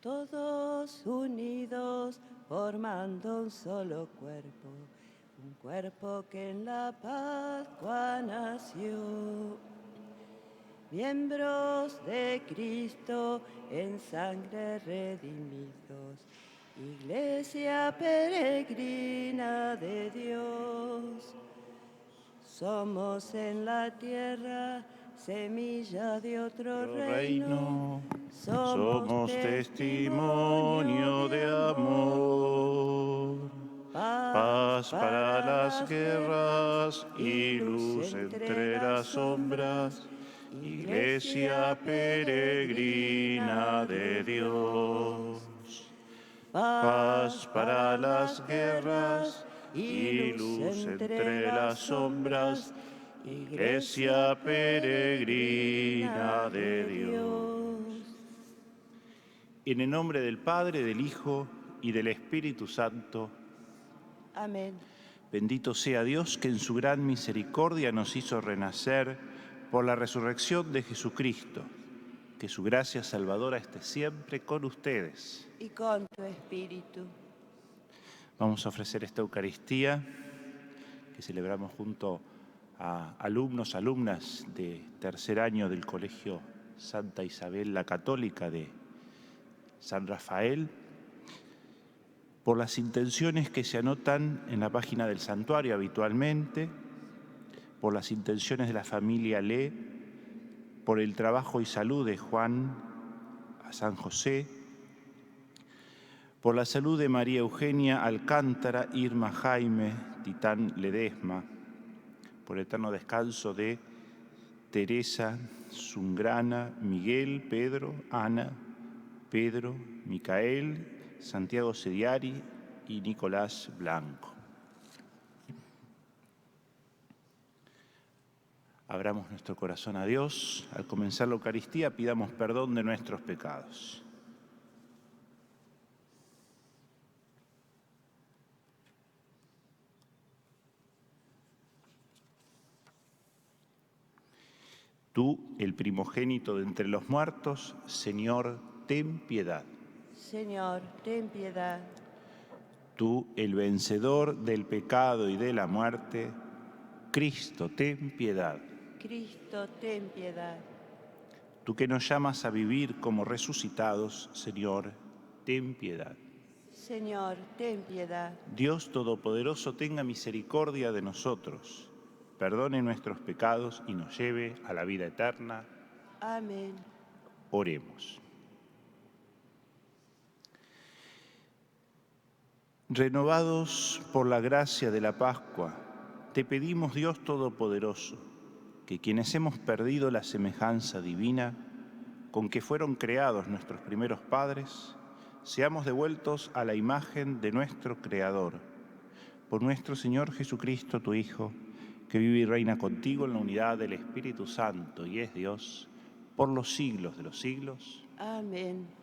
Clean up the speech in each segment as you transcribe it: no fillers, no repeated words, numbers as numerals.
todos unidos formando un solo cuerpo, un cuerpo que en la Pascua nació. Miembros de Cristo en sangre redimidos, Iglesia peregrina de Dios. Somos en la tierra semilla de otro reino. Somos testimonio de amor. Paz para las guerras y luz entre las sombras. Iglesia peregrina de Dios. Paz para las guerras y luz entre las sombras. Iglesia peregrina de Dios. En el nombre del Padre, del Hijo y del Espíritu Santo. Amén. Bendito sea Dios que en su gran misericordia nos hizo renacer por la resurrección de Jesucristo. Que su gracia salvadora esté siempre con ustedes. Y con tu espíritu. Vamos a ofrecer esta Eucaristía que celebramos junto a alumnos, alumnas de tercer año del Colegio Santa Isabel la Católica de San Rafael, por las intenciones que se anotan en la página del santuario habitualmente, por las intenciones de la familia Le, por el trabajo y salud de Juan a San José, por la salud de María Eugenia Alcántara, Irma Jaime, Titán Ledesma, por el eterno descanso de Teresa Zungrana, Miguel, Pedro, Ana, Pedro, Micael, Santiago Sediari y Nicolás Blanco. Abramos nuestro corazón a Dios. Al comenzar la Eucaristía, pidamos perdón de nuestros pecados. Tú, el primogénito de entre los muertos, Señor, ten piedad. Señor, ten piedad. Tú, el vencedor del pecado y de la muerte, Cristo, ten piedad. Cristo, ten piedad. Tú que nos llamas a vivir como resucitados, Señor, ten piedad. Señor, ten piedad. Dios Todopoderoso tenga misericordia de nosotros, perdone nuestros pecados y nos lleve a la vida eterna. Amén. Oremos. Renovados por la gracia de la Pascua, te pedimos, Dios Todopoderoso, que quienes hemos perdido la semejanza divina con que fueron creados nuestros primeros padres, seamos devueltos a la imagen de nuestro Creador. Por nuestro Señor Jesucristo, tu Hijo, que vive y reina contigo en la unidad del Espíritu Santo y es Dios, por los siglos de los siglos. Amén.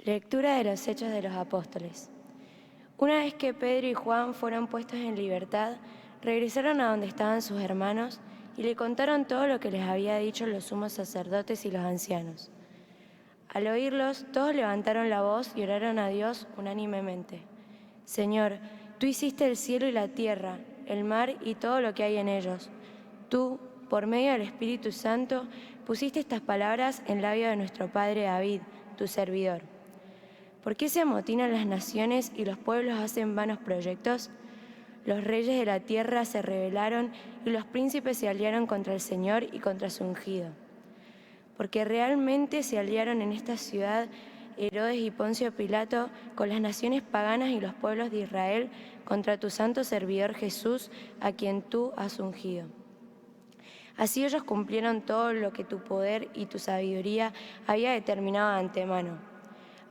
Lectura de los Hechos de los Apóstoles. Una vez que Pedro y Juan fueron puestos en libertad, regresaron a donde estaban sus hermanos y le contaron todo lo que les había dicho los sumos sacerdotes y los ancianos. Al oírlos, todos levantaron la voz y oraron a Dios unánimemente. Señor, tú hiciste el cielo y la tierra, el mar y todo lo que hay en ellos. Tú, por medio del Espíritu Santo, pusiste estas palabras en labio de nuestro padre David, tu servidor. ¿Por qué se amotinan las naciones y los pueblos hacen vanos proyectos? Los reyes de la tierra se rebelaron y los príncipes se aliaron contra el Señor y contra su ungido. Porque realmente se aliaron en esta ciudad Herodes y Poncio Pilato con las naciones paganas y los pueblos de Israel contra tu santo servidor Jesús, a quien tú has ungido. Así ellos cumplieron todo lo que tu poder y tu sabiduría había determinado de antemano.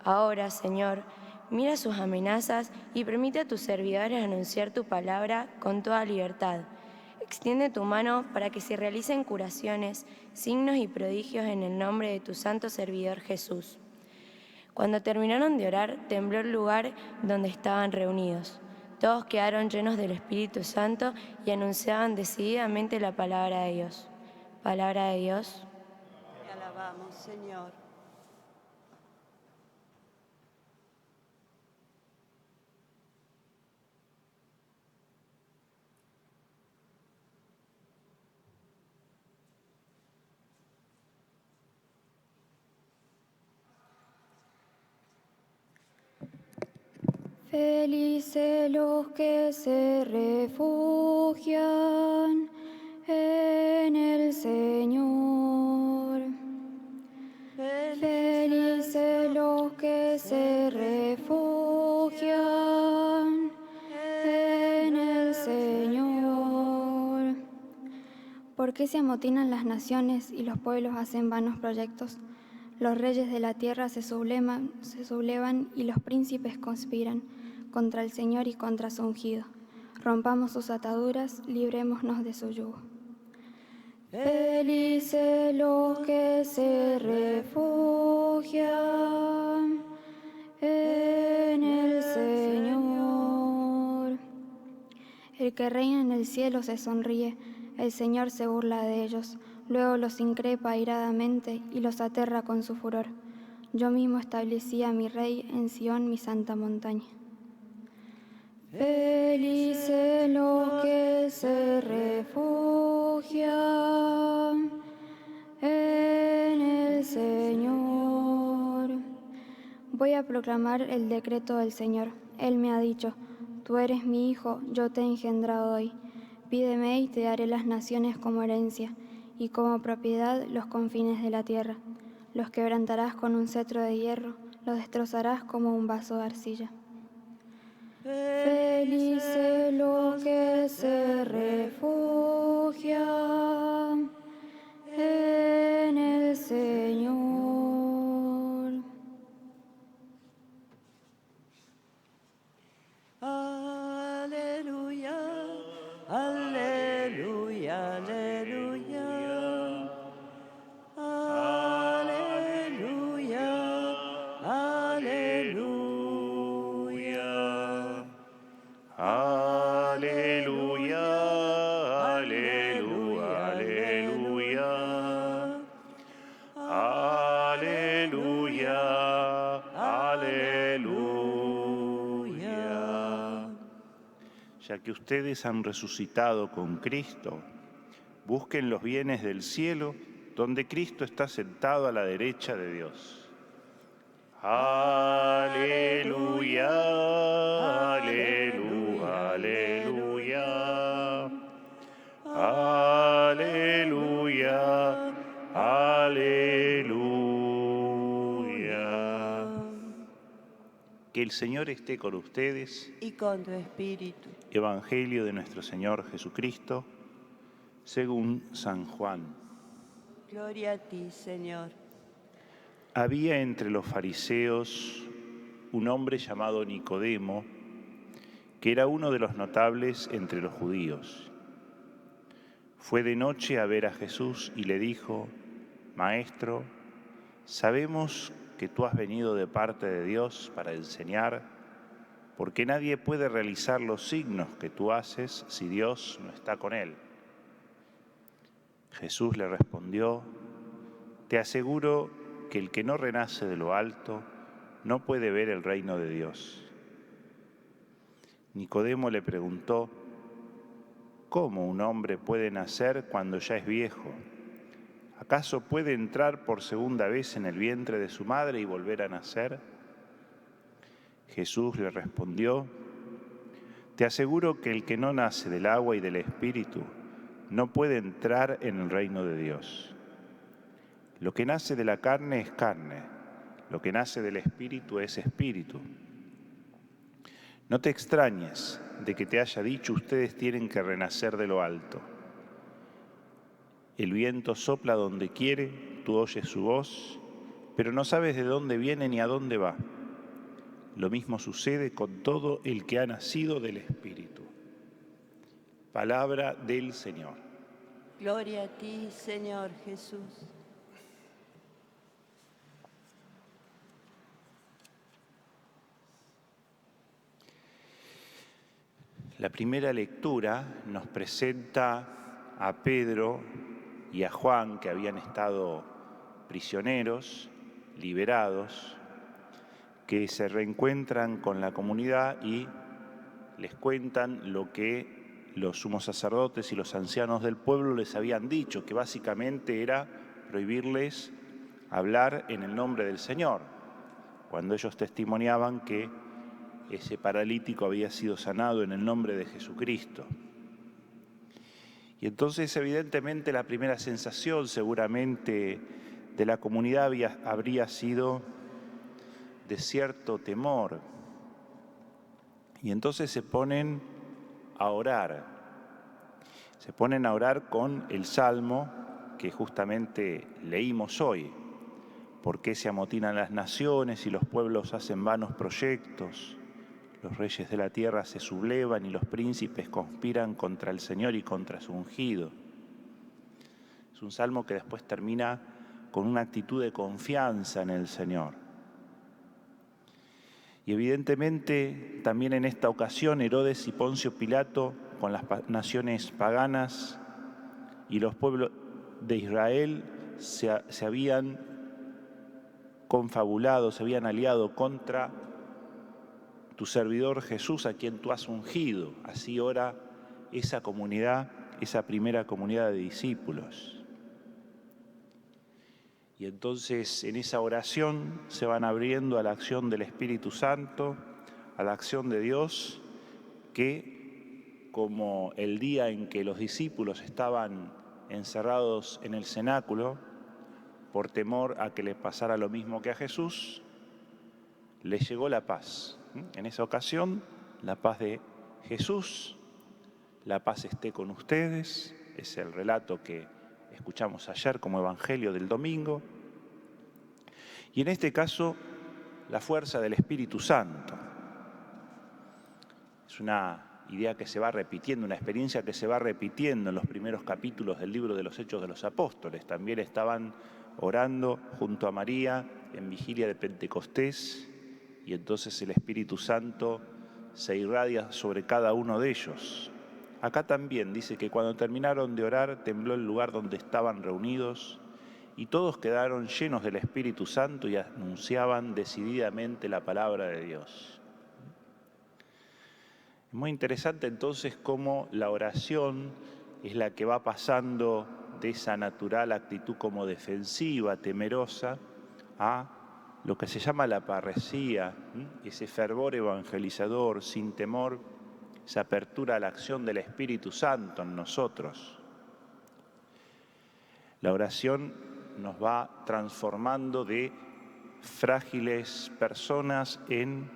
Ahora, Señor, mira sus amenazas y permite a tus servidores anunciar tu palabra con toda libertad. Extiende tu mano para que se realicen curaciones, signos y prodigios en el nombre de tu santo servidor Jesús. Cuando terminaron de orar, tembló el lugar donde estaban reunidos. Todos quedaron llenos del Espíritu Santo y anunciaban decididamente la palabra de Dios. Palabra de Dios. Te alabamos, Señor. Felices los que se refugian en el Señor. Felices los que se refugian en el Señor. ¿Por qué se amotinan las naciones y los pueblos hacen vanos proyectos? Los reyes de la tierra se sublevan y los príncipes conspiran contra el Señor y contra su ungido. Rompamos sus ataduras, librémonos de su yugo. Felices los que se refugian en el Señor. El que reina en el cielo se sonríe, el Señor se burla de ellos, luego los increpa airadamente y los aterra con su furor. Yo mismo establecí a mi rey en Sión, mi santa montaña. Felices los que se refugian en el Señor. Voy a proclamar el decreto del Señor. Él me ha dicho: tú eres mi hijo, yo te he engendrado hoy. Pídeme y te daré las naciones como herencia, y como propiedad los confines de la tierra. Los quebrantarás con un cetro de hierro, los destrozarás como un vaso de arcilla. Felices los que se refugian en el Señor. Aleluya, aleluya, aleluya. Aleluya, aleluya. Aleluya, aleluya, aleluya. Aleluya, aleluya. Ya que ustedes han resucitado con Cristo, busquen los bienes del cielo, donde Cristo está sentado a la derecha de Dios. Aleluya, aleluya, aleluya. Aleluya, aleluya. Que el Señor esté con ustedes. Y con tu espíritu. Evangelio de nuestro Señor Jesucristo, según San Juan. Gloria a ti, Señor. Había entre los fariseos un hombre llamado Nicodemo, que era uno de los notables entre los judíos. Fue de noche a ver a Jesús y le dijo: Maestro, sabemos que tú has venido de parte de Dios para enseñar, porque nadie puede realizar los signos que tú haces si Dios no está con él. Jesús le respondió: Te aseguro que el que no renace de lo alto no puede ver el reino de Dios. Nicodemo le preguntó: ¿Cómo un hombre puede nacer cuando ya es viejo? ¿Acaso puede entrar por segunda vez en el vientre de su madre y volver a nacer? Jesús le respondió: Te aseguro que el que no nace del agua y del Espíritu no puede entrar en el reino de Dios. Lo que nace de la carne es carne, lo que nace del Espíritu es Espíritu. No te extrañes de que te haya dicho: ustedes tienen que renacer de lo alto. El viento sopla donde quiere, tú oyes su voz, pero no sabes de dónde viene ni a dónde va. Lo mismo sucede con todo el que ha nacido del Espíritu. Palabra del Señor. Gloria a ti, Señor Jesús. La primera lectura nos presenta a Pedro y a Juan, que habían estado prisioneros, liberados, que se reencuentran con la comunidad y les cuentan lo que los sumos sacerdotes y los ancianos del pueblo les habían dicho, que básicamente era prohibirles hablar en el nombre del Señor, cuando ellos testimoniaban que ese paralítico había sido sanado en el nombre de Jesucristo. Y entonces, evidentemente, la primera sensación seguramente de la comunidad habría sido de cierto temor. Y entonces se ponen a orar. Se ponen a orar con el Salmo que justamente leímos hoy. ¿Por qué se amotinan las naciones y los pueblos hacen vanos proyectos? Los reyes de la tierra se sublevan y los príncipes conspiran contra el Señor y contra su ungido. Es un salmo que después termina con una actitud de confianza en el Señor. Y evidentemente también en esta ocasión Herodes y Poncio Pilato, con las naciones paganas y los pueblos de Israel, se habían confabulado, se habían aliado contra tu servidor Jesús, a quien tú has ungido. Así ora esa comunidad, esa primera comunidad de discípulos. Y entonces en esa oración se van abriendo a la acción del Espíritu Santo, a la acción de Dios, que como el día en que los discípulos estaban encerrados en el cenáculo, por temor a que les pasara lo mismo que a Jesús, les llegó la paz. En esa ocasión, la paz de Jesús, la paz esté con ustedes, es el relato que escuchamos ayer como evangelio del domingo. Y en este caso, la fuerza del Espíritu Santo. Es una idea que se va repitiendo, una experiencia que se va repitiendo en los primeros capítulos del libro de los Hechos de los Apóstoles. También estaban orando junto a María en vigilia de Pentecostés, y entonces el Espíritu Santo se irradia sobre cada uno de ellos. Acá también dice que cuando terminaron de orar, tembló el lugar donde estaban reunidos y todos quedaron llenos del Espíritu Santo y anunciaban decididamente la palabra de Dios. Es muy interesante entonces cómo la oración es la que va pasando de esa natural actitud como defensiva, temerosa, a lo que se llama la parresía, ese fervor evangelizador sin temor, esa apertura a la acción del Espíritu Santo en nosotros. La oración nos va transformando de frágiles personas en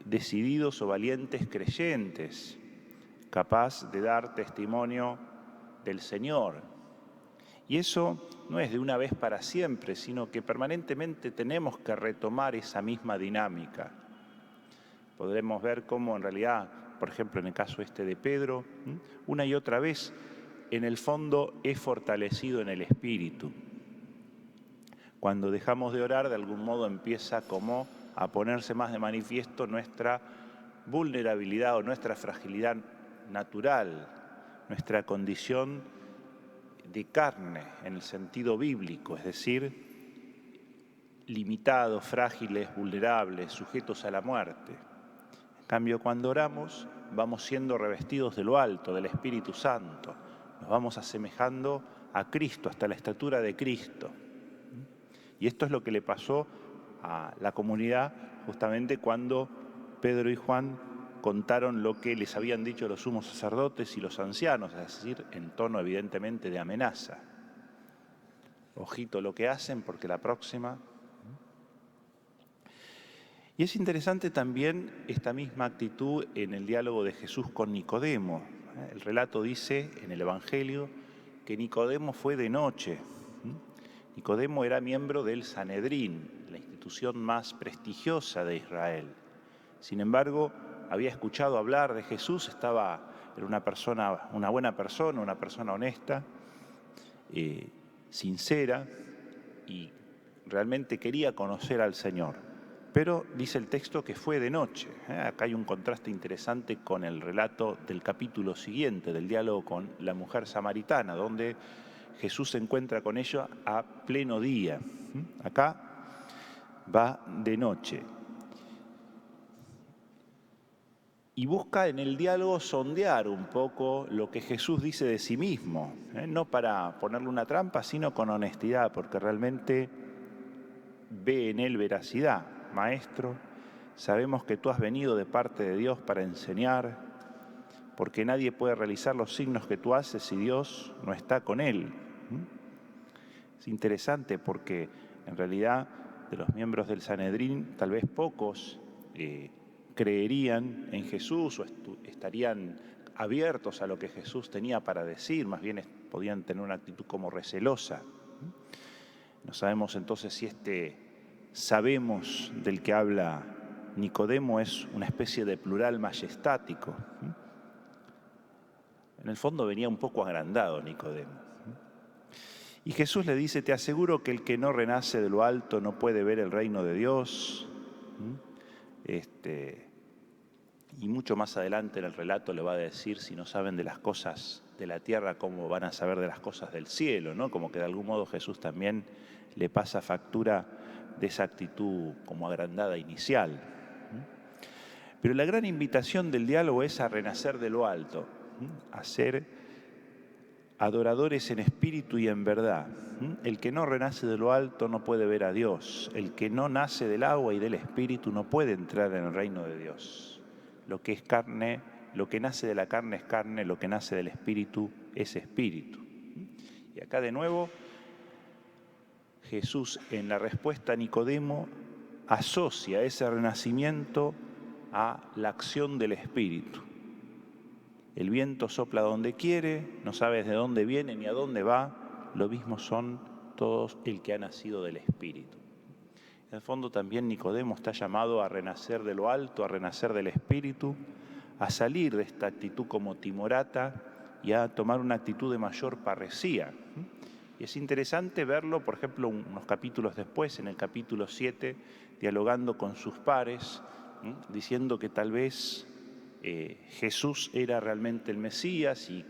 decididos o valientes creyentes, capaz de dar testimonio del Señor. Y eso no es de una vez para siempre, sino que permanentemente tenemos que retomar esa misma dinámica. Podremos ver cómo en realidad, por ejemplo en el caso de Pedro, una y otra vez, en el fondo es fortalecido en el Espíritu. Cuando dejamos de orar, de algún modo empieza como a ponerse más de manifiesto nuestra vulnerabilidad o nuestra fragilidad natural, nuestra condición de carne en el sentido bíblico, es decir, limitados, frágiles, vulnerables, sujetos a la muerte. En cambio, cuando oramos, vamos siendo revestidos de lo alto, del Espíritu Santo. Nos vamos asemejando a Cristo, hasta la estatura de Cristo. Y esto es lo que le pasó a la comunidad justamente cuando Pedro y Juan contaron lo que les habían dicho los sumos sacerdotes y los ancianos, es decir, en tono evidentemente de amenaza. Ojito lo que hacen porque la próxima... Y es interesante también esta misma actitud en el diálogo de Jesús con Nicodemo. El relato dice en el Evangelio que Nicodemo fue de noche. Nicodemo era miembro del Sanedrín, la institución más prestigiosa de Israel. Sin embargo, había escuchado hablar de Jesús, era una buena persona, una persona honesta, sincera, y realmente quería conocer al Señor. Pero dice el texto que fue de noche. Acá hay un contraste interesante con el relato del capítulo siguiente, del diálogo con la mujer samaritana, donde Jesús se encuentra con ella a pleno día. Acá va de noche. Y busca en el diálogo sondear un poco lo que Jesús dice de sí mismo, no para ponerle una trampa, sino con honestidad, porque realmente ve en él veracidad. Maestro, sabemos que tú has venido de parte de Dios para enseñar, porque nadie puede realizar los signos que tú haces si Dios no está con él. Es interesante porque en realidad de los miembros del Sanedrín, tal vez pocos creerían en Jesús o estarían abiertos a lo que Jesús tenía para decir, más bien podían tener una actitud como recelosa. No sabemos entonces si sabemos del que habla Nicodemo es una especie de plural majestático. En el fondo venía un poco agrandado Nicodemo. Y Jesús le dice, te aseguro que el que no renace de lo alto no puede ver el reino de Dios. Y mucho más adelante en el relato le va a decir, si no saben de las cosas de la tierra, ¿cómo van a saber de las cosas del cielo? ¿No? Como que de algún modo Jesús también le pasa factura de esa actitud como agrandada inicial. Pero la gran invitación del diálogo es a renacer de lo alto, a ser adoradores en espíritu y en verdad. El que no renace de lo alto no puede ver a Dios. El que no nace del agua y del espíritu no puede entrar en el reino de Dios. Lo que es carne, lo que nace de la carne es carne, lo que nace del espíritu es espíritu. Y acá de nuevo Jesús en la respuesta a Nicodemo asocia ese renacimiento a la acción del espíritu. El viento sopla donde quiere, no sabes de dónde viene ni a dónde va, lo mismo son todos el que ha nacido del espíritu. En el fondo también Nicodemo está llamado a renacer de lo alto, a renacer del espíritu, a salir de esta actitud como timorata y a tomar una actitud de mayor parresía. Y es interesante verlo, por ejemplo, unos capítulos después, en el capítulo 7, dialogando con sus pares, diciendo que tal vez Jesús era realmente el Mesías y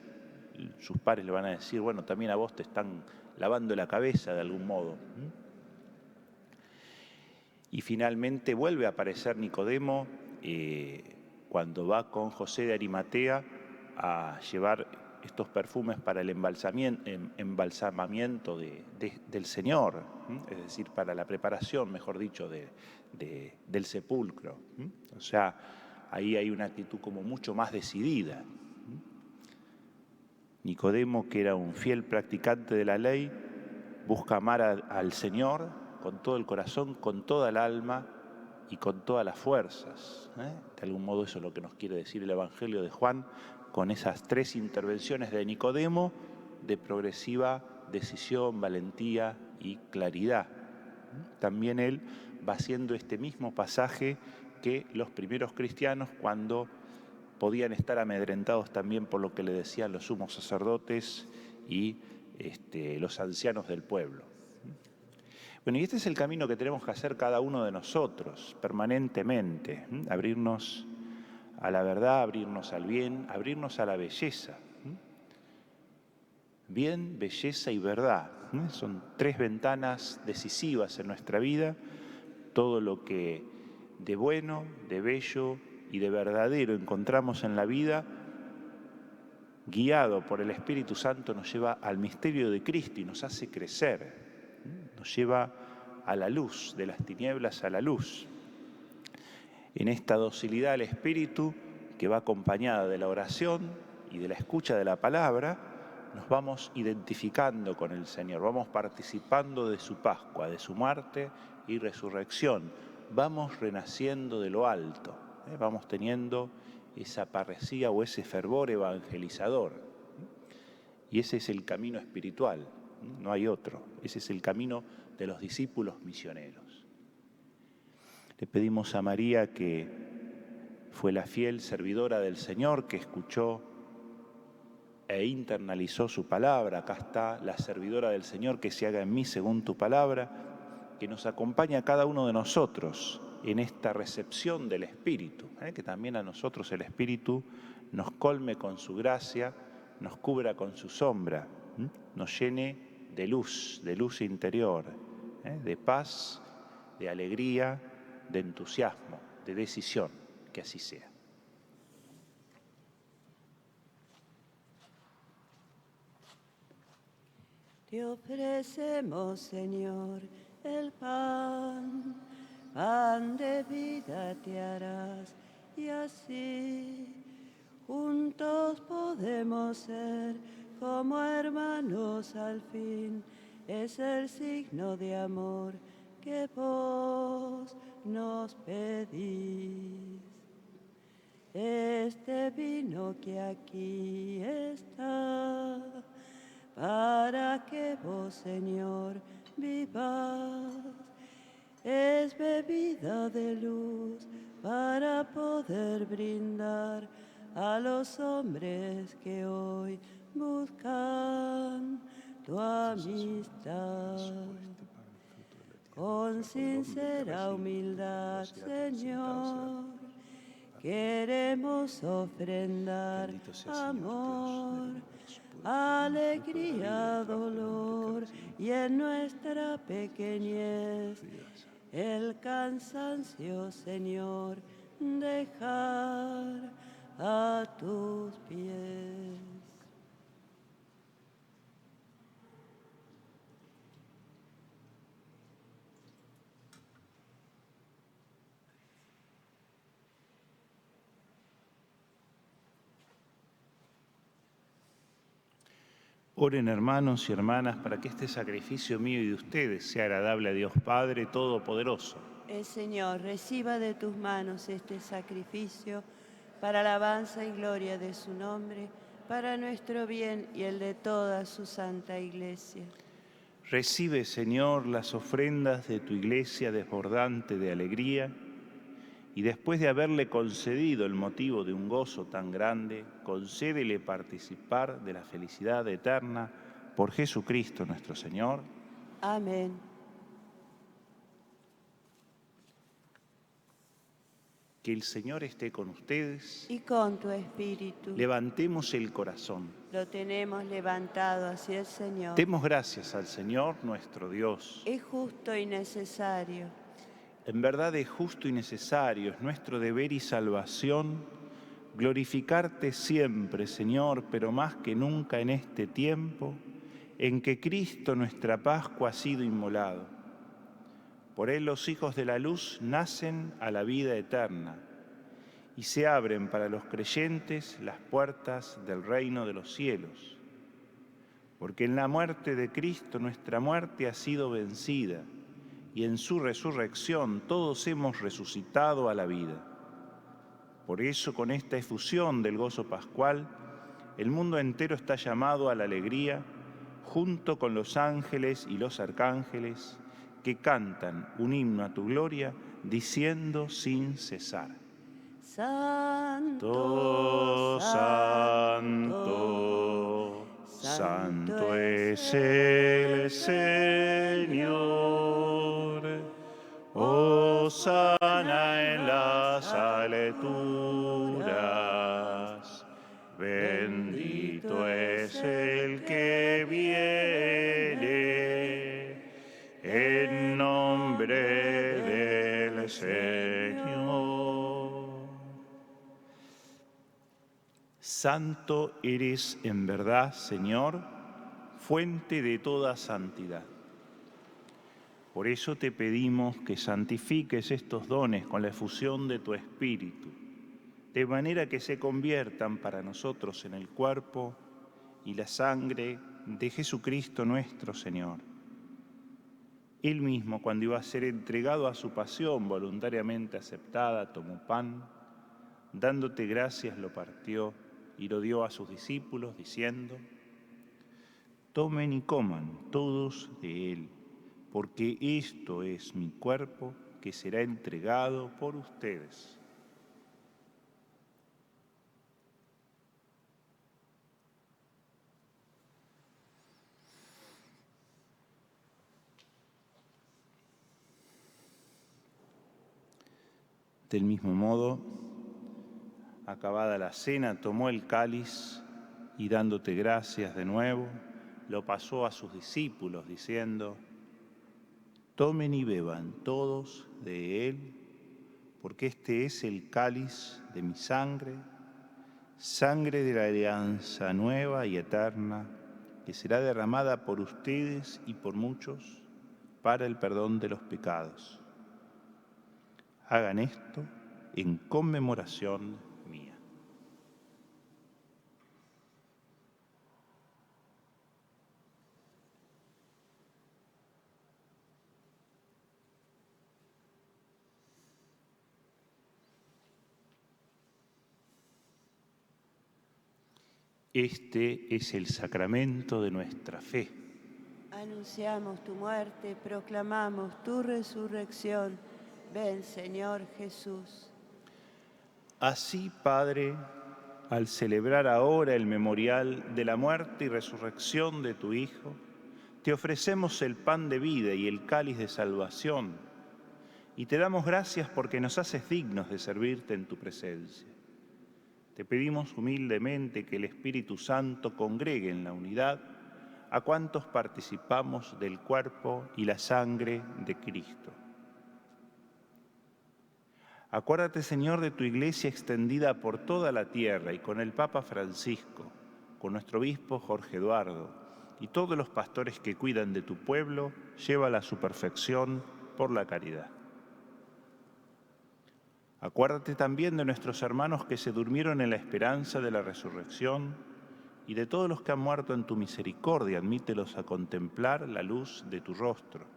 sus pares le van a decir, bueno, también a vos te están lavando la cabeza de algún modo. Y finalmente vuelve a aparecer Nicodemo cuando va con José de Arimatea a llevar estos perfumes para el embalsamamiento del Señor, es decir, para la preparación, mejor dicho, del sepulcro. O sea, ahí hay una actitud como mucho más decidida. Nicodemo, que era un fiel practicante de la ley, busca amar al Señor con todo el corazón, con toda el alma y con todas las fuerzas. De algún modo eso es lo que nos quiere decir el Evangelio de Juan, con esas tres intervenciones de Nicodemo de progresiva decisión, valentía y claridad. También él va haciendo este mismo pasaje que los primeros cristianos cuando podían estar amedrentados también por lo que le decían los sumos sacerdotes y los ancianos del pueblo. Bueno, y este es el camino que tenemos que hacer cada uno de nosotros permanentemente, abrirnos a la verdad, abrirnos al bien, abrirnos a la belleza. Bien, belleza y verdad. Son tres ventanas decisivas en nuestra vida. Todo lo que de bueno, de bello y de verdadero encontramos en la vida, guiado por el Espíritu Santo, nos lleva al misterio de Cristo y nos hace crecer. Nos lleva a la luz, de las tinieblas a la luz. En esta docilidad al Espíritu, que va acompañada de la oración y de la escucha de la palabra, nos vamos identificando con el Señor, vamos participando de su Pascua, de su muerte y resurrección, vamos renaciendo de lo alto, vamos teniendo esa parresía o ese fervor evangelizador. Y ese es el camino espiritual, no hay otro, ese es el camino de los discípulos misioneros. Le pedimos a María, que fue la fiel servidora del Señor, que escuchó e internalizó su palabra. Acá está la servidora del Señor, que se haga en mí según tu palabra, que nos acompaña a cada uno de nosotros en esta recepción del Espíritu, que también a nosotros el Espíritu nos colme con su gracia, nos cubra con su sombra, nos llene de luz interior, de paz, de alegría, de entusiasmo, de decisión, que así sea. Te ofrecemos, Señor, el pan, pan de vida te harás, y así juntos podemos ser como hermanos al fin. Es el signo de amor que vos nos pedís. Este vino que aquí está, para que vos, Señor, vivas, es bebida de luz para poder brindar a los hombres que hoy buscan tu amistad. Con sincera humildad, Señor, queremos ofrendar amor, alegría, dolor y en nuestra pequeñez el cansancio, Señor, dejar a tus pies. Oren, hermanos y hermanas, para que este sacrificio mío y de ustedes sea agradable a Dios Padre Todopoderoso. El Señor reciba de tus manos este sacrificio para alabanza y gloria de su nombre, para nuestro bien y el de toda su santa Iglesia. Recibe, Señor, las ofrendas de tu Iglesia desbordante de alegría, y después de haberle concedido el motivo de un gozo tan grande, concédele participar de la felicidad eterna por Jesucristo nuestro Señor. Amén. Que el Señor esté con ustedes. Y con tu espíritu. Levantemos el corazón. Lo tenemos levantado hacia el Señor. Demos gracias al Señor nuestro Dios. Es justo y necesario. En verdad es justo y necesario, es nuestro deber y salvación glorificarte siempre, Señor, pero más que nunca en este tiempo en que Cristo nuestra Pascua ha sido inmolado. Por él los hijos de la luz nacen a la vida eterna y se abren para los creyentes las puertas del reino de los cielos. Porque en la muerte de Cristo nuestra muerte ha sido vencida, y en su resurrección todos hemos resucitado a la vida. Por eso, con esta efusión del gozo pascual, el mundo entero está llamado a la alegría, junto con los ángeles y los arcángeles, que cantan un himno a tu gloria, diciendo sin cesar: Santo, Santo, Santo es el Señor. Hosana en las alturas. Bendito es el que viene en nombre del Señor. Santo eres en verdad, Señor, fuente de toda santidad. Por eso te pedimos que santifiques estos dones con la efusión de tu Espíritu, de manera que se conviertan para nosotros en el cuerpo y la sangre de Jesucristo nuestro Señor. Él mismo, cuando iba a ser entregado a su pasión voluntariamente aceptada, tomó pan, dándote gracias lo partió y lo dio a sus discípulos, diciendo: tomen y coman todos de él, porque esto es mi cuerpo que será entregado por ustedes. Del mismo modo, acabada la cena, tomó el cáliz y dándote gracias de nuevo, lo pasó a sus discípulos diciendo: tomen y beban todos de él, porque este es el cáliz de mi sangre, sangre de la alianza nueva y eterna, que será derramada por ustedes y por muchos para el perdón de los pecados. Hagan esto en conmemoración mía. Este es el sacramento de nuestra fe. Anunciamos tu muerte, proclamamos tu resurrección. Ven, Señor Jesús. Así, Padre, al celebrar ahora el memorial de la muerte y resurrección de tu Hijo, te ofrecemos el pan de vida y el cáliz de salvación, y te damos gracias porque nos haces dignos de servirte en tu presencia. Te pedimos humildemente que el Espíritu Santo congregue en la unidad a cuantos participamos del cuerpo y la sangre de Cristo. Acuérdate, Señor, de tu Iglesia extendida por toda la tierra y con el Papa Francisco, con nuestro obispo Jorge Eduardo y todos los pastores que cuidan de tu pueblo, llévala a su perfección por la caridad. Acuérdate también de nuestros hermanos que se durmieron en la esperanza de la resurrección y de todos los que han muerto en tu misericordia, admítelos a contemplar la luz de tu rostro.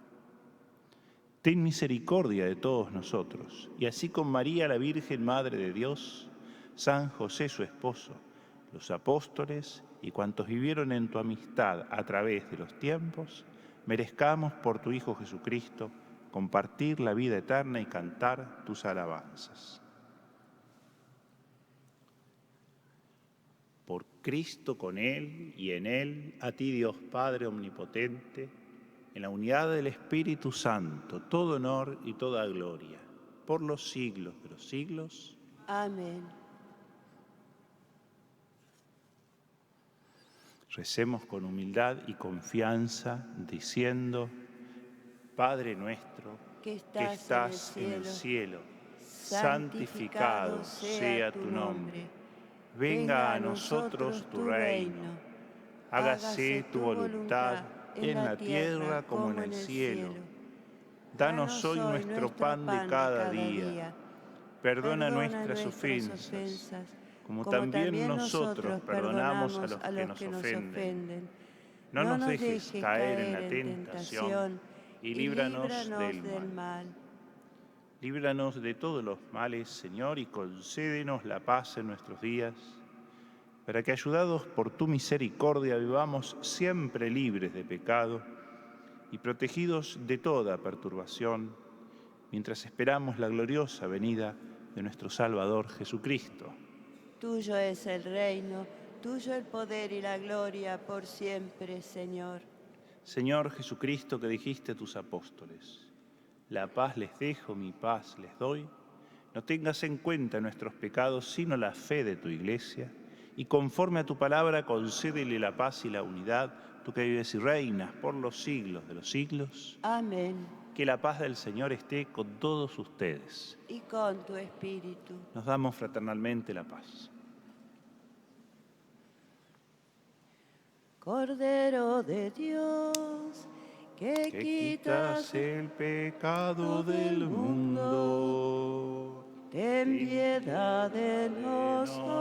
Ten misericordia de todos nosotros, y así con María, la Virgen Madre de Dios, San José su esposo, los apóstoles y cuantos vivieron en tu amistad a través de los tiempos, merezcamos por tu Hijo Jesucristo compartir la vida eterna y cantar tus alabanzas. Por Cristo, con Él y en Él, a ti Dios Padre Omnipotente, en la unidad del Espíritu Santo, todo honor y toda gloria, por los siglos de los siglos. Amén. Recemos con humildad y confianza, diciendo: Padre nuestro, Que que estás en el cielo, santificado sea tu nombre. Venga a nosotros tu reino. Hágase tu voluntad en la tierra como en el cielo. Danos hoy nuestro pan de cada día. Perdona nuestras ofensas, como también nosotros perdonamos a los que nos ofenden. No nos dejes caer en la tentación y líbranos del mal. Líbranos de todos los males, Señor, y concédenos la paz en nuestros días, para que, ayudados por tu misericordia, vivamos siempre libres de pecado y protegidos de toda perturbación, mientras esperamos la gloriosa venida de nuestro Salvador Jesucristo. Tuyo es el reino, tuyo el poder y la gloria por siempre, Señor. Señor Jesucristo, que dijiste a tus apóstoles: la paz les dejo, mi paz les doy, no tengas en cuenta nuestros pecados, sino la fe de tu Iglesia, y conforme a tu palabra concédele la paz y la unidad, tú que vives y reinas por los siglos de los siglos. Amén. Que la paz del Señor esté con todos ustedes. Y con tu espíritu. Nos damos fraternalmente la paz. Cordero de Dios, que quitas el pecado del mundo, ten piedad de nosotros.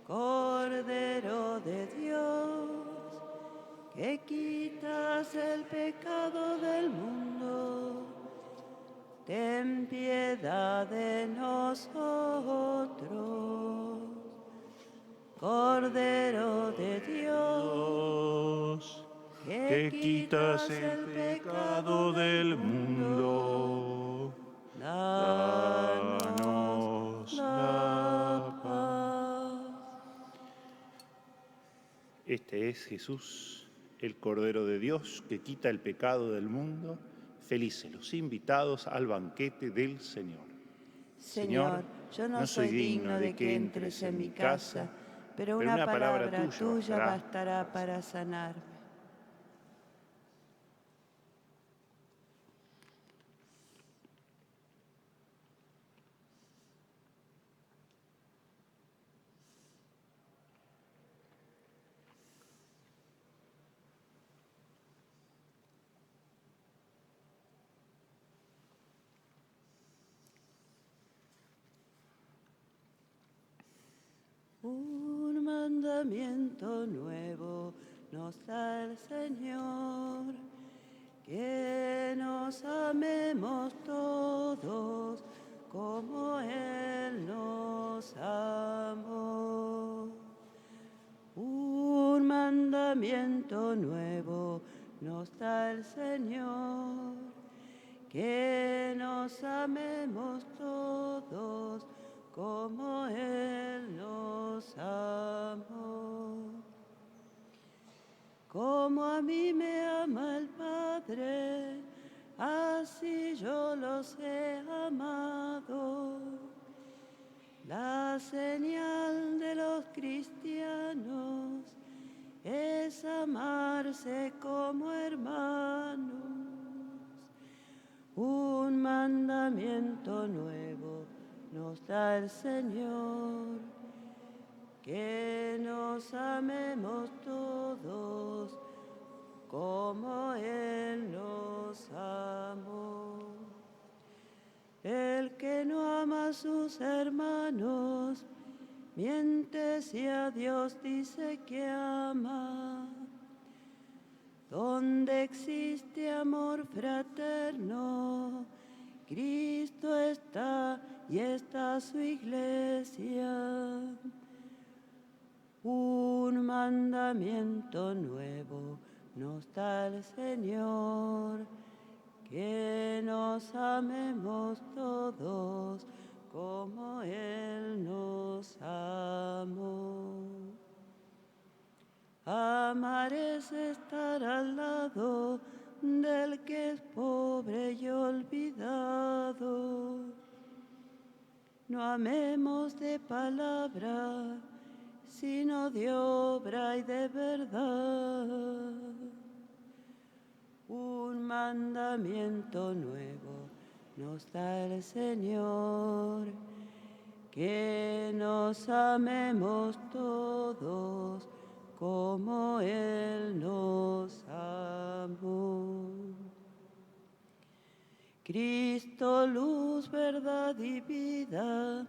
Cordero de Dios, que quitas el pecado del mundo, ten piedad de nosotros. Cordero de Dios, que quitas el pecado del mundo, danos la paz. Este es Jesús, el Cordero de Dios, que quita el pecado del mundo. Felices los invitados al banquete del Señor. Señor, yo no soy digno de que entres en mi casa, pero una palabra tuya bastará para sanarme. Un mandamiento nuevo nos da el Señor, que nos amemos todos como Él nos amó. Un mandamiento nuevo nos da el Señor, que nos amemos todos como Él nos amó. Como a mí me ama el Padre, así yo los he amado. La señal de los cristianos es amarse como hermanos. Un mandamiento nuevo nos da el Señor, que nos amemos todos como Él nos amó. El que no ama a sus hermanos, miente si a Dios dice que ama. Donde existe amor fraterno, Cristo está y está su iglesia. Un mandamiento nuevo nos da el Señor, que nos amemos todos como Él nos amó. Amar es estar al lado del que es pobre y olvidado. No amemos de palabra, sino de obra y de verdad. Un mandamiento nuevo nos da el Señor, que nos amemos todos como Él nos amó. Cristo, luz, verdad y vida,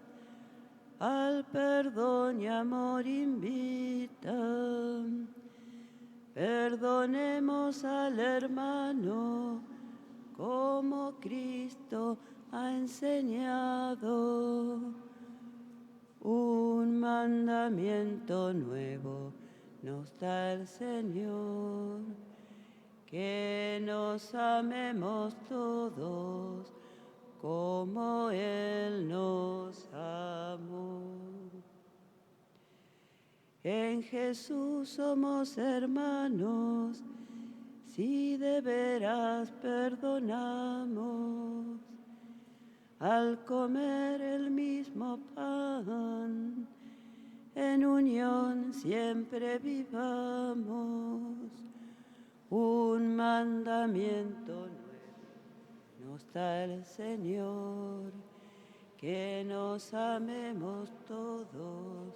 al perdón y amor invita. Perdonemos al hermano como Cristo ha enseñado. Un mandamiento nuevo nos da el Señor, que nos amemos todos como Él nos amó. En Jesús somos hermanos, si de veras perdonamos. Al comer el mismo pan, en unión siempre vivamos. Un mandamiento nuevo nos da el Señor, que nos amemos todos.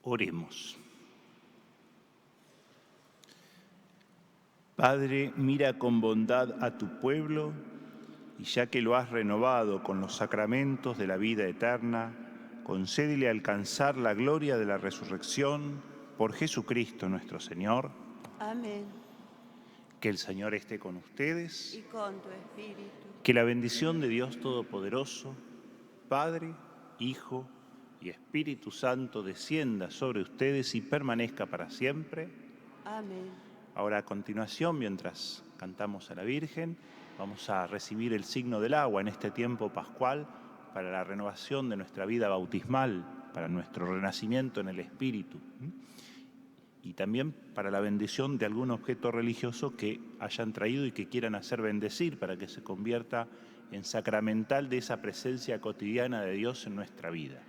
Oremos. Padre, mira con bondad a tu pueblo y ya que lo has renovado con los sacramentos de la vida eterna, concédele alcanzar la gloria de la resurrección por Jesucristo nuestro Señor. Amén. Que el Señor esté con ustedes. Y con tu espíritu. Que la bendición de Dios Todopoderoso, Padre, Hijo y Espíritu Santo descienda sobre ustedes y permanezca para siempre. Amén. Ahora a continuación, mientras cantamos a la Virgen, vamos a recibir el signo del agua en este tiempo pascual para la renovación de nuestra vida bautismal, para nuestro renacimiento en el Espíritu y también para la bendición de algún objeto religioso que hayan traído y que quieran hacer bendecir para que se convierta en sacramental de esa presencia cotidiana de Dios en nuestra vida.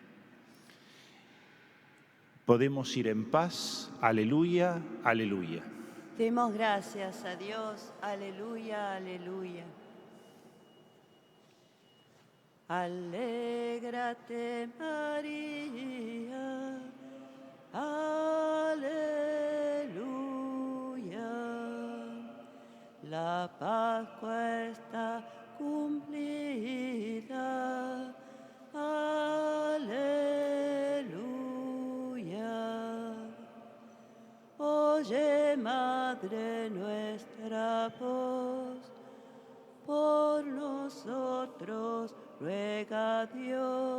Podemos ir en paz. Aleluya, aleluya. Demos gracias a Dios. Aleluya, aleluya. Alégrate, María. Aleluya. La Pascua está cumplida. Aleluya. Oye, Madre nuestra voz, por nosotros ruega a Dios.